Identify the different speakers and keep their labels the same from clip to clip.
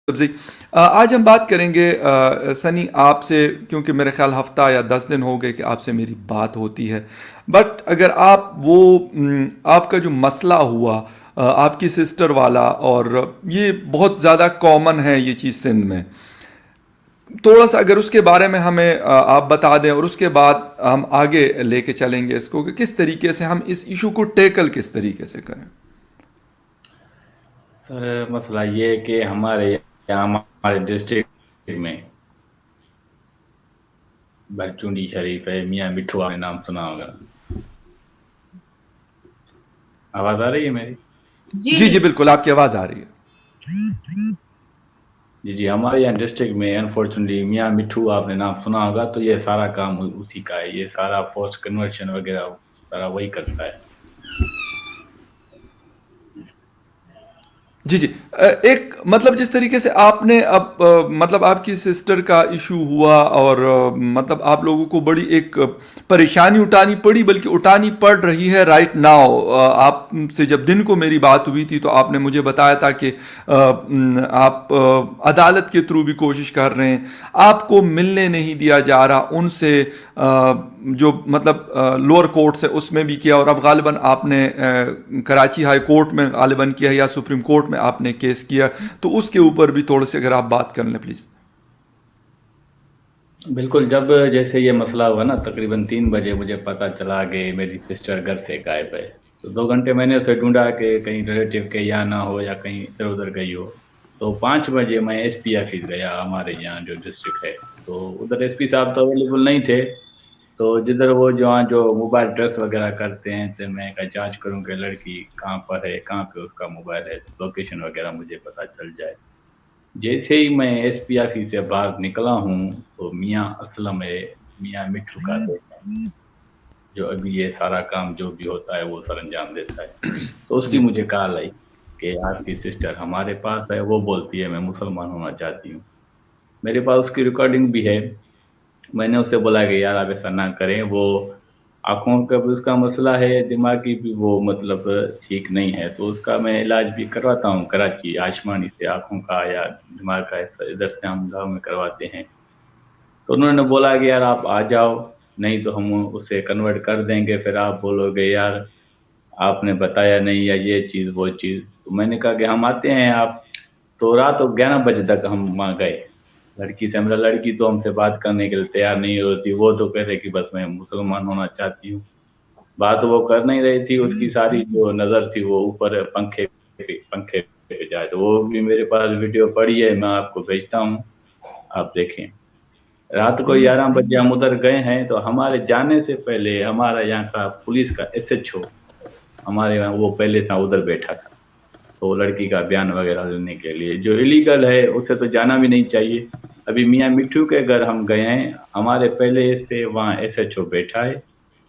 Speaker 1: سبزی آج ہم بات کریں گے سنی آپ سے، کیونکہ میرے خیال ہفتہ یا 10 دن ہو گئے کہ آپ سے میری بات ہوتی ہے، بٹ اگر آپ وہ آپ کا جو مسئلہ ہوا آپ کی سسٹر والا، اور یہ بہت زیادہ کامن ہے یہ چیز سندھ میں، تھوڑا سا اگر اس کے بارے میں ہمیں آپ بتا دیں، اور اس کے بعد ہم آگے لے کے چلیں گے اس کو کہ کس طریقے سے ہم اس ایشو کو ٹیکل کس طریقے سے کریں۔
Speaker 2: سر مسئلہ یہ ہے کہ ہمارے ڈسٹرکٹ میں برچونڈی شریف ہے، میاں مٹھو آپ نے نام سنا ہوگا۔ آواز آ رہی ہے میری؟
Speaker 3: جی
Speaker 1: جی جی بالکل، آپ کی آواز آ رہی ہے۔
Speaker 2: جی ہمارے یہاں ڈسٹرکٹ میں انفارچونیٹلی میاں مٹھو آپ نے نام سنا ہوگا، تو یہ سارا کام اسی کا ہے، یہ سارا فورس کنورشن وغیرہ سارا وہی کرتا ہے۔
Speaker 1: جی جی ایک مطلب جس طریقے سے آپ نے اب مطلب آپ کی سسٹر کا ایشو ہوا، اور مطلب آپ لوگوں کو بڑی ایک پریشانی اٹھانی پڑی، بلکہ اٹھانی پڑ رہی ہے رائٹ ناؤ۔ آپ سے جب دن کو میری بات ہوئی تھی تو آپ نے مجھے بتایا تھا کہ آپ عدالت کے تھرو بھی کوشش کر رہے ہیں، آپ کو ملنے نہیں دیا جا رہا ان سے، جو مطلب لوور کورٹ سے اس میں بھی کیا، اور اب غالباً آپ نے کراچی ہائی کورٹ میں غالباً کیا یا سپریم کورٹ میں آپ نے کیس کیا، تو اس کے اوپر بھی تھوڑے سے اگر آپ بات کر لیں پلیز۔
Speaker 2: بالکل، جب جیسے یہ مسئلہ ہوا نا تقریباً 3 بجے مجھے پتا چلا کہ میری سسٹر گھر سے غائب ہے، تو 2 گھنٹے میں نے اسے ڈھونڈا کہ کہیں ریلیٹیو کے یہاں نہ ہو یا کہیں ادھر ادھر گئی ہو۔ تو 5 بجے میں ایس پی آفس گیا، ہمارے یہاں جو ڈسٹرکٹ ہے، تو ادھر ایس پی صاحب تو اویلیبل نہیں تھے، تو جدھر وہ جو موبائل ٹریس وغیرہ کرتے ہیں، تو میں کہا جانچ کروں کہ لڑکی کہاں پر ہے، کہاں پہ اس کا موبائل ہے، لوکیشن وغیرہ مجھے پتا چل جائے۔ جیسے ہی میں ایس پی آفس سے باہر نکلا ہوں تو میاں اسلم ہے، میاں مٹھو کا بیٹا، جو ابھی یہ سارا کام جو بھی ہوتا ہے وہ سر انجام دیتا ہے، تو اس کی
Speaker 1: جی
Speaker 2: مجھے کال آئی کہ آپ کی سسٹر ہمارے پاس ہے، وہ بولتی ہے میں مسلمان ہونا چاہتی ہوں۔ میرے پاس اس کی ریکارڈنگ بھی ہے۔ میں نے اسے بولا کہ یار آپ ایسا نہ کریں، وہ آنکھوں کا بھی اس کا مسئلہ ہے، دماغی بھی وہ مطلب ٹھیک نہیں ہے، تو اس کا میں علاج بھی کرواتا ہوں کراچی آیوشمانی سے، آنکھوں کا یا دماغ کا، ادھر سے ہم گاؤں میں کرواتے ہیں۔ تو انہوں نے بولا کہ یار آپ آ جاؤ، نہیں تو ہم اسے کنورٹ کر دیں گے، پھر آپ بولو گے یار آپ نے بتایا نہیں یا یہ چیز وہ چیز۔ تو میں نے کہا کہ ہم آتے ہیں، آپ تو رات 11 بجے تک ہم وہاں گئے۔ لڑکی سے ہمارا، لڑکی تو ہم سے بات کرنے کے لیے تیار نہیں ہوتی، وہ تو کہتے کہ بس میں مسلمان ہونا چاہتی ہوں، بات وہ کر نہیں رہی تھی، اس کی ساری جو نظر تھی وہ اوپر پنکھے پہ جائے، تو وہ بھی میرے پاس ویڈیو پڑی ہے، میں آپ کو بھیجتا ہوں، آپ دیکھیں۔ رات کو 11 بجے ہم ادھر گئے ہیں، تو ہمارے جانے سے پہلے ہمارا یہاں کا پولیس کا ایس ایچ او ہمارے یہاں وہ پہلے تھا، ادھر بیٹھا تھا، تو لڑکی کا بیان وغیرہ لینے کے لیے، جو ایلیگل ہے اسے تو جانا بھی نہیں چاہیے۔ ابھی میاں مٹھو کے گھر ہم گئے ہیں، ہمارے پہلے سے وہاں ایس ایچ او بیٹھا ہے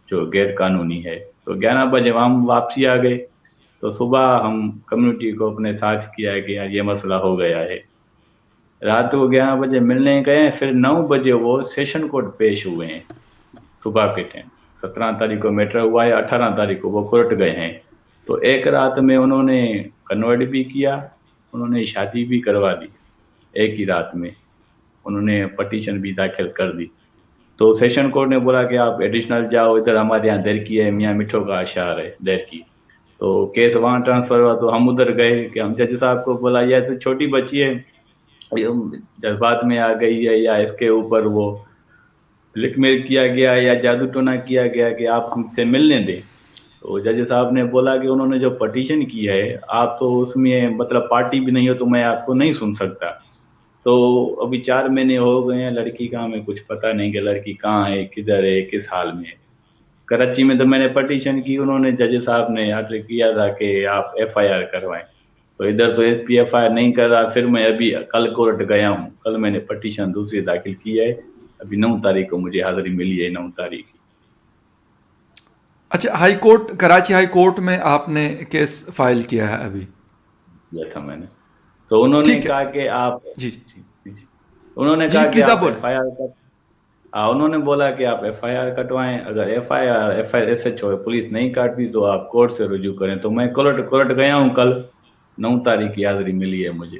Speaker 2: جو غیر قانونی ہے، تو 11 بجے ہم واپسی آ گئے، تو صبح ہم کمیونٹی کو اپنے ساتھ کیا ہے کہ یار یہ مسئلہ ہو گیا ہے۔ رات کو 11 بجے ملنے گئے ہیں، پھر 9 بجے وہ سیشن کورٹ پیش ہوئے ہیں صبح کے ٹائم۔ 17 تاریخ کو میٹر ہوا ہے، 18 تاریخ کو وہ کورٹ گئے ہیں، تو ایک رات میں انہوں نے کنورٹ بھی کیا، انہوں نے شادی بھی کروا دی، ایک ہی رات میں انہوں نے پٹیشن بھی داخل کر دی۔ تو سیشن کورٹ نے بولا کہ آپ ایڈیشنل جاؤ، ادھر ہمارے یہاں دیر کی ہے، میاں مٹھو کا اشعار ہے دیر کی، تو کیس وہاں ٹرانسفر ہوا، تو ہم ادھر گئے کہ ہم جج صاحب کو بولا یہ تو چھوٹی بچی ہے، جذبات میں آ گئی ہے، یا اس کے اوپر وہ بلیک میل کیا گیا یا جادو ٹونا کیا گیا کہ آپ ہم سے ملنے دیں۔ تو جج صاحب نے بولا کہ انہوں نے جو پٹیشن کی ہے، آپ تو اس میں مطلب پارٹی بھی نہیں ہو، تو میں آپ کو نہیں سن سکتا۔ تو ابھی 4 مہینے ہو گئے ہیں، لڑکی کا ہمیں کچھ پتہ نہیں کہ لڑکی کہاں ہے، کدھر ہے، کس حال میں ہے۔ کراچی میں تو میں نے پٹیشن کی، انہوں نے جج صاحب نے آرڈر کیا تھا کہ آپ ایف آئی آر کروائیں، تو ادھر تو S P F I R نہیں کر رہا۔ پھر میں ابھی کل کورٹ گیا ہوں، کل میں نے پٹیشن دوسری داخل کی ہے، ابھی 9 تاریخ کو مجھے حاضری ملی ہے، 9 تاریخ کی۔
Speaker 1: اچھا، high court Karachi high court میں آپ نے کیس فائل کیا ہے ابھی؟
Speaker 2: کیا تھا میں نے، تو انہوں نے
Speaker 1: ٹھیک ہے،
Speaker 2: کہا کہ آپ
Speaker 1: جی
Speaker 2: جی جی انہوں نے
Speaker 1: جی
Speaker 2: کہا کہ
Speaker 1: پلیز آپ
Speaker 2: آپ
Speaker 1: بولیں۔
Speaker 2: ایف آئی آر کر، انہوں نے بولا کہ آپ ایف آئی آر کٹوائیں، اگر F I S H O police نہیں کاٹتی تو آپ کورٹ سے رجوع کریں۔ تو میں کورٹ گیا ہوں کل، 9 تاریخ کی حاضری ملی ہے مجھے۔